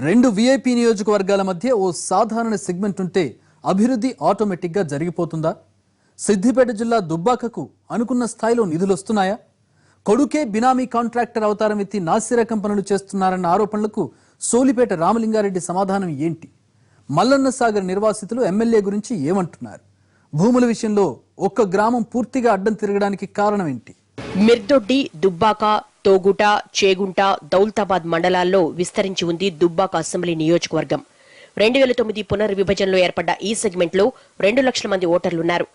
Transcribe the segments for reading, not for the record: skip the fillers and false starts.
రెండు వీఐపీ నియోజకవర్గాల మధ్య ఓ సాధారణ సెగ్మెంట్ ఉంటే అభివృద్ధి ఆటోమేటిక్గా జరిగిపోతుందా? సిద్దిపేట జిల్లా దుబ్బాకకు అనుకున్న స్థాయిలో నిధులు వస్తున్నాయా? కొడుకే బినామీ కాంట్రాక్టర్ అవతారం ఎత్తి నాసిరకం పనులు చేస్తున్నారన్న ఆరోపణలకు సోలిపేట రామలింగారెడ్డి సమాధానం ఏంటి? మల్లన్న సాగర్ నిర్వాసితులు ఎమ్మెల్యే గురించి ఏమంటున్నారు? భూముల విషయంలో ఒక్క గ్రామం పూర్తిగా అడ్డం తిరగడానికి కారణం ఏంటి? మిర్దొడ్డి, దుబ్బాక, తోగుట, చేగుంట, దౌల్తాబాద్ మండలాల్లో విస్తరించి ఉంది దుబ్బాక అసెంబ్లీ నియోజకవర్గం. 2009 పునర్విభజనలో ఏర్పడ్డ ఈ సెగ్మెంట్లో 2 లక్షల మంది ఓటర్లున్నారు.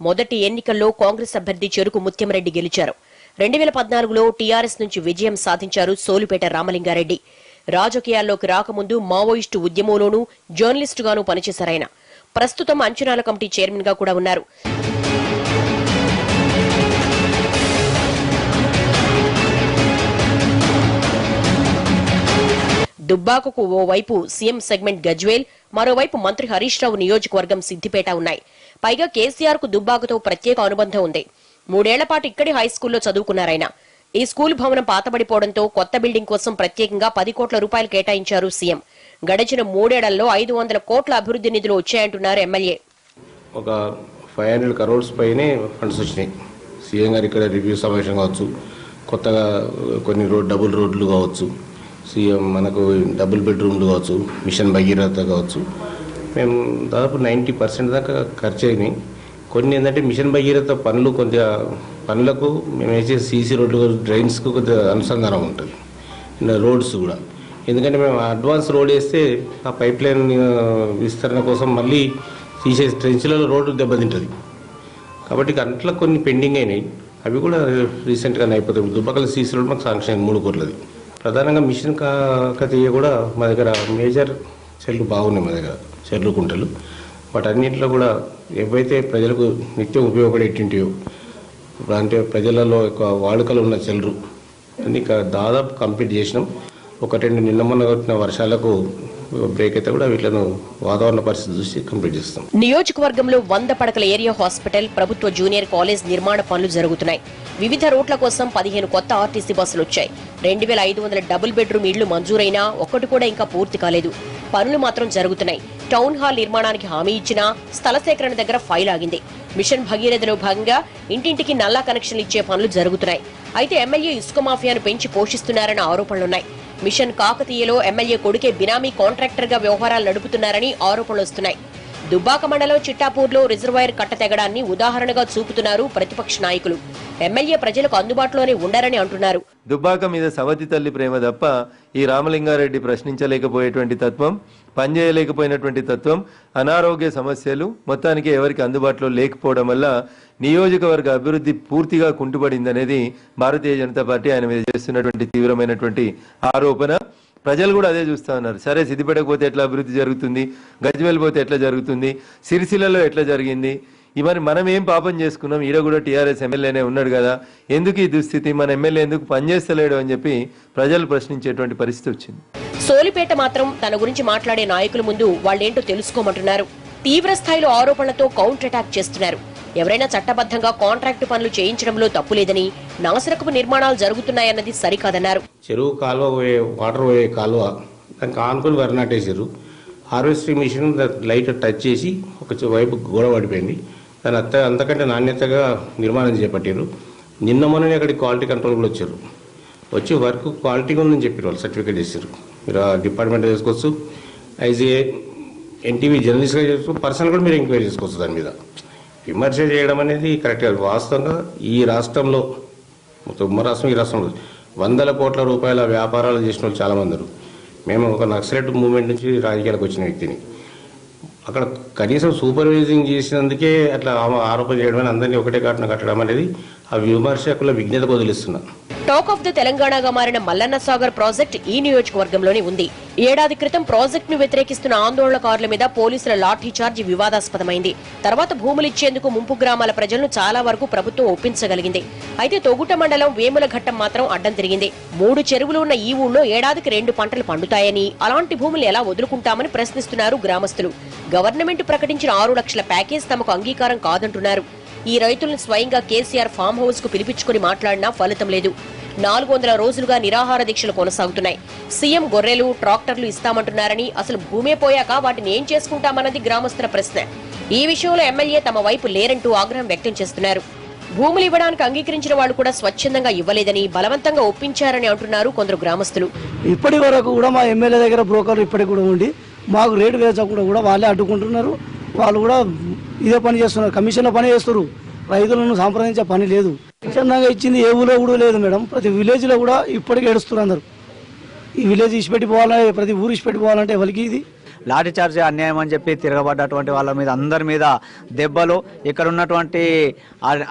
మొదటి ఎన్నికల్లో కాంగ్రెస్ అభ్యర్థి చెరుకు ముత్యంరెడ్డి గెలిచారు. 2014లో టీఆర్ఎస్ నుంచి విజయం సాధించారు సోలిపేట రామలింగారెడ్డి. రాజకీయాల్లోకి రాకముందు మావోయిస్టు ఉద్యమంలోనూ జర్నలిస్టుగానూ పనిచేశారాయన. ప్రస్తుతం అంచనాల కమిటీ చైర్మన్ గా కూడా ఉన్నారు. దుబ్బాకకు ఓవైపు సీఎం సెగ్మెంట్ గజ్వేల్, మరోవైపు మంత్రి హరీష్ రావు నియోజకవర్గం సిద్దిపేట ఉన్నాయి. పైగా కేసీఆర్ కు దుబ్బాకతో ప్రత్యేక అనుబంధం ఉంది. 3 ఏళ్ల పాటు ఇక్కడి హైస్కూల్లో చదువుకున్నారాయన. ఈ స్కూల్ భవనం పాతబడిపోవడంతో కొత్త బిల్డింగ్ కోసం ప్రత్యేకంగా 10 కోట్ల రూపాయలు కేటాయించారు సీఎం. గడిచిన 3 ఏళ్లలో 500 కోట్ల అభివృద్ధి నిధులు వచ్చాయంటున్నారు ఎమ్మెల్యే. ఒక 500 crores పైనే ఫండ్స్ వచ్చినాయి. సీఎం గారు ఇక్కడ రివ్యూ సమావేశం కావచ్చు, కొత్తగా కొన్ని డబుల్ రోడ్లు కావచ్చు, సీఎం మనకు డబుల్ బెడ్రూమ్లు కావచ్చు, మిషన్ భగీరథ కావచ్చు. మేము దాదాపు 90% దాకా ఖర్చు అయినాయి. కొన్ని ఏంటంటే మిషన్ భగీరథ పనులు కొద్దిగా పనులకు మేము వేసే సీసీ రోడ్లు, డ్రైన్స్కు కొద్దిగా అనుసంధానం ఉంటుంది, రోడ్స్ కూడా. ఎందుకంటే మేము అడ్వాన్స్ రోడ్ వేస్తే ఆ పైప్ లైన్ విస్తరణ కోసం మళ్ళీ తీసే ట్రెంచ్లలో రోడ్డు దెబ్బతింటుంది. కాబట్టి అట్లా కొన్ని పెండింగ్ అయినాయి. అవి కూడా రీసెంట్గా అయిపోతాయి. దుబ్బాకల సీసీ రోడ్ మాకు శాంక్షన్ అయింది 3 కోట్లది. ప్రధానంగా మిషన్ కాకతీయ కూడా మా దగ్గర మేజర్ చెర్లు బాగున్నాయి. మా దగ్గర చెర్లు, కుంటలు. వాటన్నింటిలో కూడా ఏవైతే ప్రజలకు నిత్యం ఉపయోగపడేటింటివో, అంటే ప్రజలలో ఎక్కువ వాడుకలు ఉన్న చెల్లు అన్ని దాదాపు కంప్లీట్ చేసినాం. 1-2 నిన్న మొన్న కొట్టిన వర్షాలకు బ్రేక్ అయితే కూడా వీటిని వాతావరణ పరిస్థితి చూసి కంప్లీట్ చేస్తాం. నియోజకవర్గంలో 100 పడకల ఏరియా హాస్పిటల్, ప్రభుత్వ జూనియర్ కాలేజ్ నిర్మాణ పనులు జరుగుతున్నాయి. వివిధ రోడ్ల కోసం 15 కొత్త ఆర్టీసీ బస్సులు వచ్చాయి. 2500 డబుల్ బెడ్రూమ్ ఇళ్లు మంజూరైనా ఒక్కటి కూడా ఇంకా పూర్తి కాలేదు. పనులు మాత్రం జరుగుతున్నాయి. టౌన్ హాల్ నిర్మాణానికి హామీ ఇచ్చినా స్థల సేకరణ దగ్గర ఫైల్ ఆగింది. మిషన్ భగీరథలో భాగంగా ఇంటింటికి నల్లా కనెక్షన్లు ఇచ్చే పనులు జరుగుతున్నాయి. అయితే ఎమ్మెల్యే ఇసుక మాఫియాను పెంచి పోషిస్తున్నారన్న ఆరోపణలున్నాయి. మిషన్ కాకతీయలో ఎమ్మెల్యే కొడుకే బినామీ కాంట్రాక్టర్ గా వ్యవహారాలు నడుపుతున్నారని ఆరోపణలు వస్తున్నాయి. దుబ్బాక మండలం చిట్టాపూర్లో రిజర్వాయర్ కట్ట తెగడాన్ని ఉదాహరణగా చూపుతున్నారు ప్రతిపక్ష నాయకులు. ఎమ్మెల్యే ప్రజలకు అందుబాటులోనే ఉండరని అంటున్నారు. దుబ్బాక మీద సవతి తల్లి ప్రేమ తప్ప ఈ రామలింగారెడ్డి ప్రశ్నించలేకపోయేటువంటి తత్వం, పనిచేయలేకపోయినటువంటి తత్వం, అనారోగ్య సమస్యలు మొత్తానికి ఎవరికి అందుబాటులో లేకపోవడం వల్ల నియోజకవర్గ అభివృద్ధి పూర్తిగా కుంటుపడిందనేది భారతీయ జనతా పార్టీ ఆయన మీద చేస్తున్నటువంటి తీవ్రమైనటువంటి ఆరోపణ. ప్రజలు కూడా అదే చూస్తా ఉన్నారు. సరే, సిద్దిపేటకు పోతే ఎట్లా అభివృద్ధి జరుగుతుంది, గజ్వేల్ పోతే ఎట్లా జరుగుతుంది, సిరిసిల్లలో ఎట్లా జరిగింది, ఇవన్నీ మనం ఏం పాపం చేసుకున్నాం, ఈడ కూడా టీఆర్ఎస్ ఎమ్మెల్యేనే ఉన్నాడు కదా, ఎందుకు ఈ దుస్థితి, మన ఎమ్మెల్యే ఎందుకు పనిచేస్తలేడు అని చెప్పి ప్రజలు ప్రశ్నించేటువంటి పరిస్థితి వచ్చింది. సోలిపేట మాత్రం తన గురించి మాట్లాడే నాయకుల ముందు వాళ్ళేంటో తెలుసుకోమంటున్నారు. తీవ్ర స్థాయిలో ఆరోపణలతో కౌంటర్ అటాక్ చేస్తున్నారు. ఎవరైనా చట్టబద్ధంగా కాంట్రాక్టు పనులు చేయించడంలో తప్పులేదని, నాసిరకపు నిర్మాణాలు జరుగుతున్నాయన్నది సరికాదన్నారు. చెరువు కాలువ పోయే వాటర్ పోయే కాలువ దానికి ఆనుకొని వరి నాటేసారు. హార్వెస్టింగ్ మిషన్ లైట్ టచ్ చేసి ఒక వైపు గోడ పడిపోయింది. దాని అంతకంటే నాణ్యతగా నిర్మాణం చేపట్టారు. నిన్న మొన్ననే అక్కడికి క్వాలిటీ కంట్రోల్ కూడా వచ్చి వర్క్ క్వాలిటీగా ఉందని చెప్పారు. వాళ్ళు సర్టిఫికేట్ చేశారు. మీరు ఆ డిపార్ట్మెంట్ చేసుకోవచ్చు, ఐజీఏ, ఎన్టీవీ జర్నలిస్ట్గా చేసుకోవచ్చు, పర్సనల్ కూడా మీరు ఎంక్వైరీ చేసుకోవచ్చు. దాని మీద విమర్శ చేయడం అనేది కరెక్ట్ కాదు. వాస్తవంగా ఈ రాష్ట్రంలో, ఉమ్మడి రాష్ట్రం, ఈ రాష్ట్రంలో 100 కోట్ల రూపాయల వ్యాపారాలు చేసిన వాళ్ళు చాలామంది ఉన్నారు. మేము ఒక నక్సలైట్ మూవ్మెంట్ నుంచి రాజకీయాలకు వచ్చిన వ్యక్తిని. అక్కడ కనీసం సూపర్వైజింగ్ చేసినందుకే అట్లా ఆరోపణ చేయడం, అందరినీ ఒకటే కాటన కట్టడం అనేది ఆ విమర్శకుల విజ్ఞతకు వదిలిస్తున్నాను. టాక్ ఆఫ్ ద తెలంగాణగా మారిన మల్లన్న సాగర్ ప్రాజెక్ట్ ఈ నియోజకవర్గంలోనే ఉంది. ఏడాది క్రితం ప్రాజెక్ట్ ను వ్యతిరేకిస్తున్న ఆందోళనకారుల మీద పోలీసుల లాఠీ చార్జి వివాదాస్పదమైంది. తర్వాత భూములిచ్చేందుకు ముంపు గ్రామాల ప్రజలను చాలా వరకు ప్రభుత్వం ఒప్పించగలిగింది. అయితే తొగుట మండలం వేముల ఘట్టం మాత్రం అడ్డం తిరిగింది. 3 చెరువులు ఉన్న ఈ ఊళ్ళో ఏడాదికి 2 పంటలు పండుతాయని, అలాంటి భూములు ఎలా వదులుకుంటామని ప్రశ్నిస్తున్నారు గ్రామస్తులు. గవర్నమెంట్ ప్రకటించిన 6 లక్షల ప్యాకేజ్ తమకు అంగీకారం కాదంటున్నారు. ఈ రైతులను స్వయంగా కేసీఆర్ ఫామ్ హౌస్ కు పిలిపించుకుని మాట్లాడినా ఫలితం లేదు. 400 రోజులుగా నిరాహార దీక్షలు కొనసాగుతున్నాయి. సీఎం గొర్రెలు, ట్రాక్టర్లు ఇస్తామంటున్నారని అసలు భూమే పోయాక వాటిని ఏం చేసుకుంటామన్నది గ్రామస్తుల ప్రశ్న. ఈ విషయంలో ఎమ్మెల్యే తమ వైపు లేరంటూ ఆగ్రహం వ్యక్తం చేస్తున్నారు. భూములు ఇవ్వడానికి అంగీకరించిన వాళ్ళు కూడా స్వచ్ఛందంగా ఇవ్వలేదని, బలవంతంగా ఒప్పించారని అంటున్నారు కొందరు గ్రామస్తులు. ఇప్పటి వరకు కూడా మా ఎమ్మెల్యే దగ్గర బ్రోకర్లు ఇప్పటికి కూడా ఉండి మాకు రేటు వేసకుండా కూడా వాళ్ళే అడ్డుకుంటున్నారు. వాళ్ళు కూడా ఇదే పని చేస్తున్నారు, కమిషన్లో పని చేస్తారు. రైతులను సంప్రదించే పని లేదు. స్వచ్ఛందంగా ఇచ్చింది ఏ ఊళ్ళో కూడా లేదు మేడం. ప్రతి విలేజ్లో కూడా ఇప్పటికీ ఏడుస్తున్నారు అందరు. ఈ విలేజ్ ఇచ్చిపెట్టి పోవాలంటే, ప్రతి ఊరు ఇచ్చిపెట్టి పోవాలంటే ఎవరికి ఇది లాఠీ చార్జ్ అన్యాయం అని చెప్పి తిరగబడ్డటువంటి వాళ్ళ మీద అందరి మీద దెబ్బలు, ఇక్కడ ఉన్నటువంటి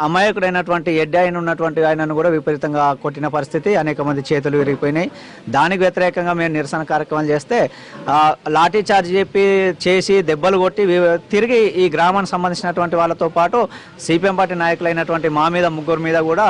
అమాయకుడైనటువంటి ఎడ్డి ఆయన ఉన్నటువంటి ఆయనను కూడా విపరీతంగా కొట్టిన పరిస్థితి, అనేక మంది చేతులు విరిగిపోయినాయి. దానికి వ్యతిరేకంగా మేము నిరసన కార్యక్రమాలు చేస్తే లాఠీ చార్జ్ చేసి దెబ్బలు కొట్టి తిరిగి ఈ గ్రామానికి సంబంధించినటువంటి వాళ్ళతో పాటు సిపిఎం పార్టీ నాయకులైనటువంటి మా మీద, ముగ్గురు మీద కూడా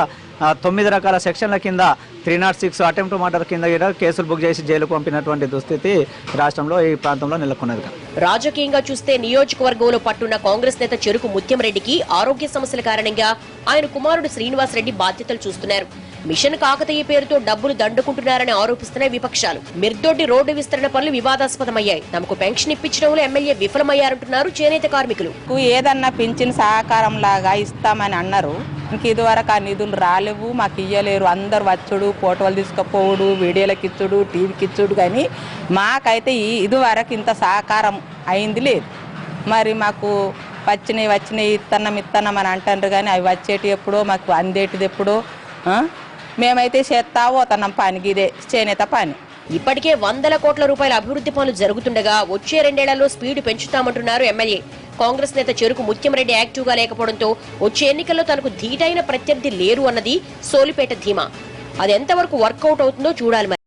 9 రకాల సెక్షన్ల కింద 306 అటెంప్ట్ మర్డర్ కింద కేసులు బుక్ చేసి జైలుకు పంపినటువంటి దుస్థితి రాష్ట్రంలో, ఈ ప్రాంతంలో నెలకొన్నది. రాజకీయంగా చూస్తే నియోజకవర్గంలో పట్టున్న కాంగ్రెస్ నేత చెరుకు ముత్యంరెడ్డికి ఆరోగ్య సమస్యల కారణంగా ఆయన కుమారుడు శ్రీనివాసరెడ్డి బాధ్యతలు చూస్తున్నారు. మిషన్ కాకతీయ పేరుతో డబ్బులు దండుకుంటున్నారని ఆరోపిస్తున్నాయి విపక్షాలు. మిర్దొడ్డి రోడ్డు విస్తరణ పనులు వివాదాస్పదమయ్యాయి. తమకు పెన్షన్ ఇప్పించడంలో ఎమ్మెల్యే విఫలమయ్యారంటున్నారు చేనేత కార్మికులు. ఏదన్నా పింఛన్ సహకారం లాగా ఇస్తామని అన్నారు. ఇంక ఇదివరకు ఆ నిధులు రాలేవు, మాకు ఇయ్యలేరు. అందరు వచ్చుడు, ఫోటోలు తీసుకుపోవుడు, వీడియోలకు ఇచ్చుడు, టీవీకి ఇచ్చుడు, కానీ మాకైతే ఇదివరకు ఇంత సహకారం అయింది లేదు. మరి మాకు వచ్చినాయి ఇత్తనం అని అంటారు, కానీ అవి వచ్చేటి ఎప్పుడో, మాకు అందేటిది ఎప్పుడో. మేమైతే చేస్తా పోతున్నాం పనికి, ఇదే చేనేత పని. ఇప్పటికే 100 కోట్ల రూపాయల అభివృద్ధి పనులు జరుగుతుండగా వచ్చే 2 ఏళ్లలో స్పీడ్ పెంచుతామంటున్నారు ఎమ్మెల్యే. కాంగ్రెస్ నేత చెరుకు ముత్యంరెడ్డి యాక్టివ్గా లేకపోవడంతో వచ్చే ఎన్నికల్లో తనకు ధీటైన ప్రత్యర్థి లేరు అన్నది సోలిపేట ధీమా. అది ఎంతవరకు వర్కౌట్ అవుతుందో చూడాలి.